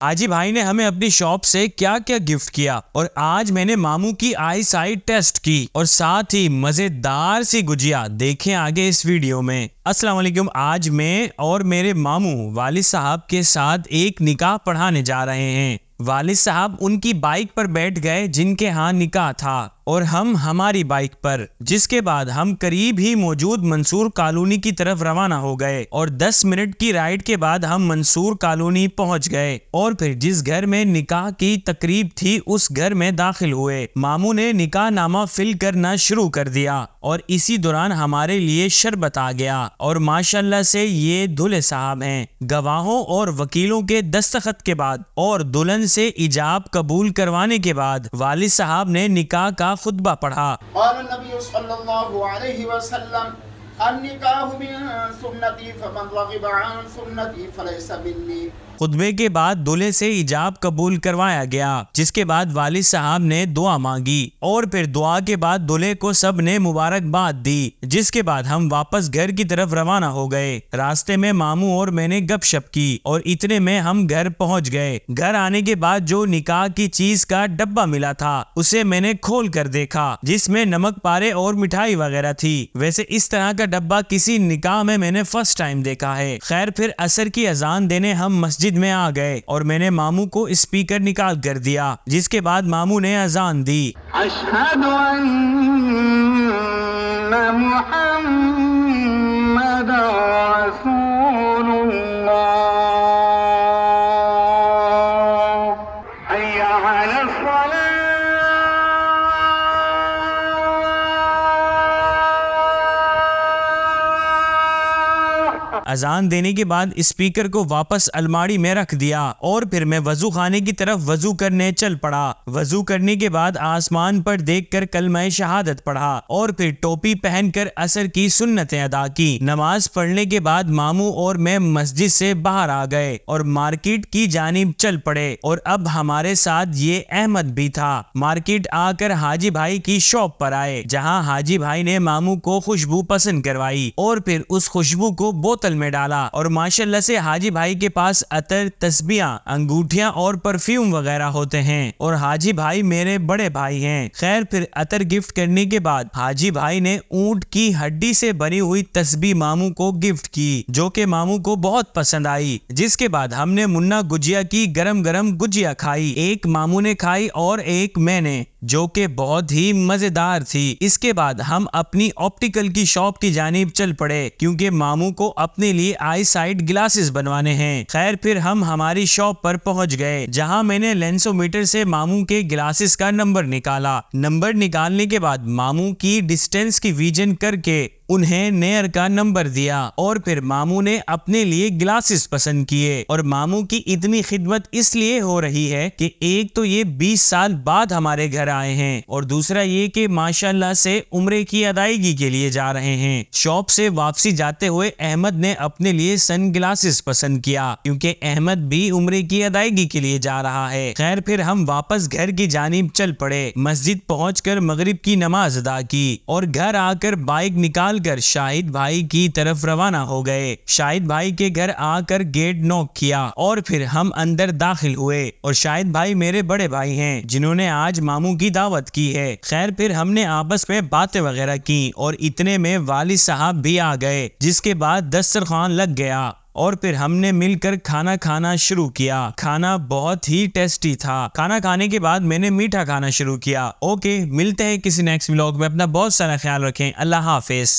हाजी भाई ने हमें अपनी शॉप से क्या क्या गिफ्ट किया और आज मैंने मामू की आई साइट टेस्ट की और साथ ही मजेदार सी गुजिया। देखें आगे इस वीडियो में। अस्सलाम वालेकुम। आज मैं और मेरे मामू वालिद साहब के साथ एक निकाह पढ़ाने जा रहे हैं। वालिद साहब उनकी बाइक पर बैठ गए जिनके यहाँ निकाह था और हम हमारी बाइक पर, जिसके बाद हम करीब ही मौजूद मंसूर कॉलोनी की तरफ रवाना हो गए और 10 मिनट की राइड के बाद हम मंसूर कॉलोनी पहुंच गए और फिर जिस घर में निकाह की तकरीब थी उस घर में दाखिल हुए। मामू ने निकाह नामा फिल करना शुरू कर दिया और इसी दौरान हमारे लिए शरबत आ गया और माशाल्लाह से ये दूल्हे साहब हैं। गवाहों और वकीलों के दस्तखत के बाद और दुल्हन से इजाब कबूल करवाने के बाद वालिद साहब ने निकाह का खुतबा पढ़ा। खुतबे के बाद दूल्हे से इजाब कबूल करवाया गया, जिसके बाद वालिद साहब ने दुआ मांगी और फिर दुआ के बाद दूल्हे को सब ने मुबारकबाद दी, जिसके बाद हम वापस घर की तरफ रवाना हो गए। रास्ते में मामू और मैंने गपशप की और इतने में हम घर पहुंच गए। घर आने के बाद जो निकाह की चीज का डब्बा मिला था उसे मैंने खोल कर देखा, जिसमें नमक पारे और मिठाई वगैरह थी। वैसे इस तरह का डब्बा किसी निकाह में मैंने फर्स्ट टाइम देखा है। खैर फिर असर की अजान देने हम मस्जिद में आ गए और मैंने मामू को स्पीकर निकाल कर दिया, जिसके बाद मामू ने अजान दी। अशहदु अन्ना मुहम्मद रसूलुल्लाह हय्या अलस सलाह। अजान देने के बाद स्पीकर को वापस अलमारी में रख दिया और फिर मैं वजू खाने की तरफ वजू करने चल पड़ा। वजू करने के बाद आसमान पर देखकर कलमा शहादत पढ़ा और फिर टोपी पहनकर असर की सुन्नतें अदा की। नमाज पढ़ने के बाद मामू और मैं मस्जिद से बाहर आ गए और मार्केट की जानिब चल पड़े और अब हमारे साथ ये अहमद भी था। मार्केट आकर हाजी भाई की शॉप पर आए, जहाँ हाजी भाई ने मामू को खुशबू पसंद करवाई और फिर उस खुशबू को बोतल में डाला और माशाल्लाह से हाजी भाई के पास अतर, तस्बियां, अंगूठियां और परफ्यूम वगैरह होते हैं और हाजी भाई मेरे बड़े भाई हैं। खैर फिर अतर गिफ्ट करने के बाद हाजी भाई ने ऊंट की हड्डी से बनी हुई तस्बीह मामू को गिफ्ट की, जो कि मामू को बहुत पसंद आई। जिसके बाद हमने मुन्ना गुजिया की गरम गरम गुजिया खाई। एक मामू ने खाई और एक मैंने, जो कि बहुत ही मजेदार थी। इसके बाद हम अपनी ऑप्टिकल की शॉप की जानिब चल पड़े, क्योंकि मामू को अपने लिए आई साइट ग्लासेस बनवाने हैं। खैर फिर हम हमारी शॉप पर पहुंच गए, जहां मैंने लेंसोमीटर से मामू के ग्लासेस का नंबर निकाला। नंबर निकालने के बाद मामू की डिस्टेंस की विजन करके उन्हें नेयर का नंबर दिया और फिर मामू ने अपने लिए ग्लासेस पसंद किए। और मामू की इतनी खिदमत इसलिए हो रही है कि एक तो ये 20 साल बाद हमारे घर आए हैं और दूसरा ये कि माशाल्लाह से उम्रे की अदायगी के लिए जा रहे हैं। शॉप से वापसी जाते हुए अहमद ने अपने लिए सन ग्लासेस पसंद किया, क्योंकि अहमद भी उम्रे की अदायगी के लिए जा रहा है। खैर फिर हम वापस घर की जानिब चल पड़े। मस्जिद पहुंचकर मगरिब की नमाज अदा की और घर आकर बाइक निकाल कर शाहिद भाई की तरफ रवाना हो गए। शाहिद भाई के घर आकर गेट नॉक किया और फिर हम अंदर दाखिल हुए और शाहिद भाई मेरे बड़े भाई हैं, जिन्होंने आज मामू की दावत की है। खैर फिर हमने आपस में बातें वगैरह की और इतने में वालिद साहब भी आ गए, जिसके बाद दस्तरखान लग गया और फिर हमने मिलकर खाना खाना शुरू किया। खाना बहुत ही टेस्टी था। खाना खाने के बाद मैंने मीठा खाना शुरू किया। ओके, मिलते हैं किसी नेक्स्ट व्लॉग में। अपना बहुत सारा ख्याल रखें। अल्लाह हाफिज।